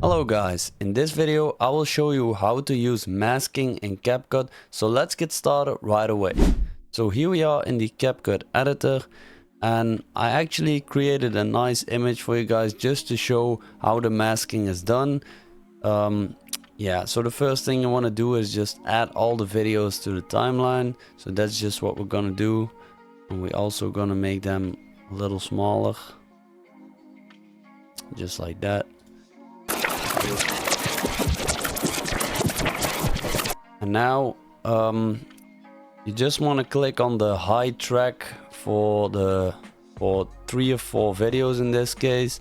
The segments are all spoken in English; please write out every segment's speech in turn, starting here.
Hello guys, in this video I will show you how to use masking in Capcut, so let's get started right away. So here we are in the Capcut editor, and I actually created a nice image for you guys just to show how the masking is done. So the first thing you want to do is just add all the videos to the timeline, so that's just what we're gonna do, and we're also gonna make them a little smaller, just like that. And now you just want to click on the hide track for 3 or 4 videos in this case,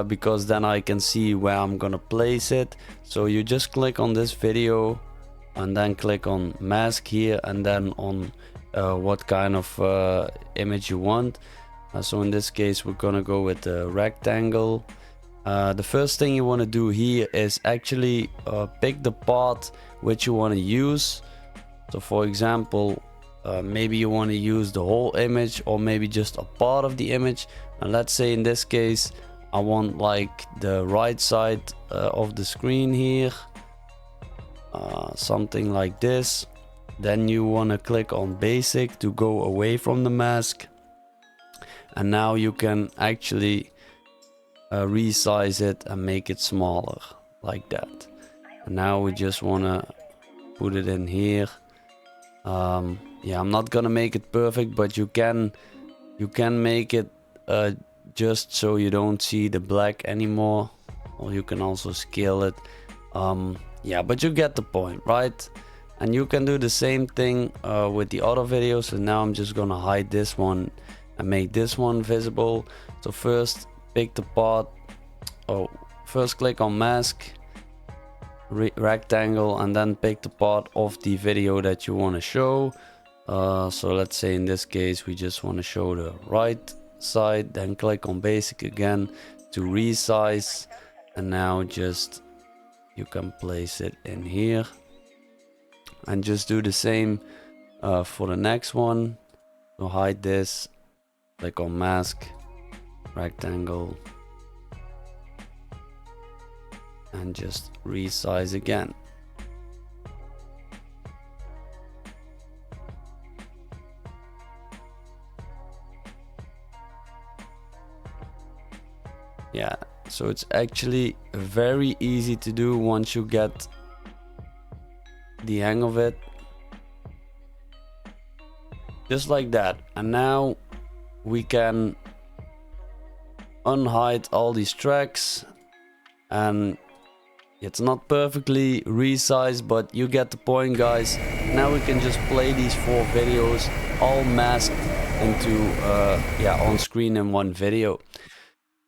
because then I can see where I'm gonna place it. So you just click on this video and then click on mask here, and then on what kind of image you want. So in this case we're gonna go with the rectangle. The first thing you want to do here is actually pick the part which you want to use. So for example, maybe you want to use the whole image or maybe just a part of the image. And let's say in this case I want like the right side of the screen here, something like this. Then you want to click on basic to go away from the mask, and now you can actually resize it and make it smaller like that. And now we just want to put it in here. Yeah, I'm not gonna make it perfect, but you can make it just so you don't see the black anymore, or you can also scale it. Yeah, but you get the point, right? And you can do the same thing with the other videos. So now I'm just gonna hide this one and make this one visible. So first pick the part, first click on mask, rectangle, and then pick the part of the video that you want to show. So let's say in this case we just want to show the right side, then click on basic again to resize, and now just you can place it in here, and just do the same for the next one. So hide this, click on mask, rectangle, and just resize again. Yeah, so it's actually very easy to do once you get the hang of it, just like that. And now we can unhide all these tracks, and it's not perfectly resized, but you get the point, guys. Now we can just play these 4 videos all masked into on screen in one video.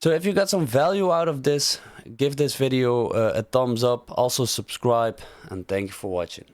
So if you got some value out of this, give this video a thumbs up, also subscribe, and thank you for watching.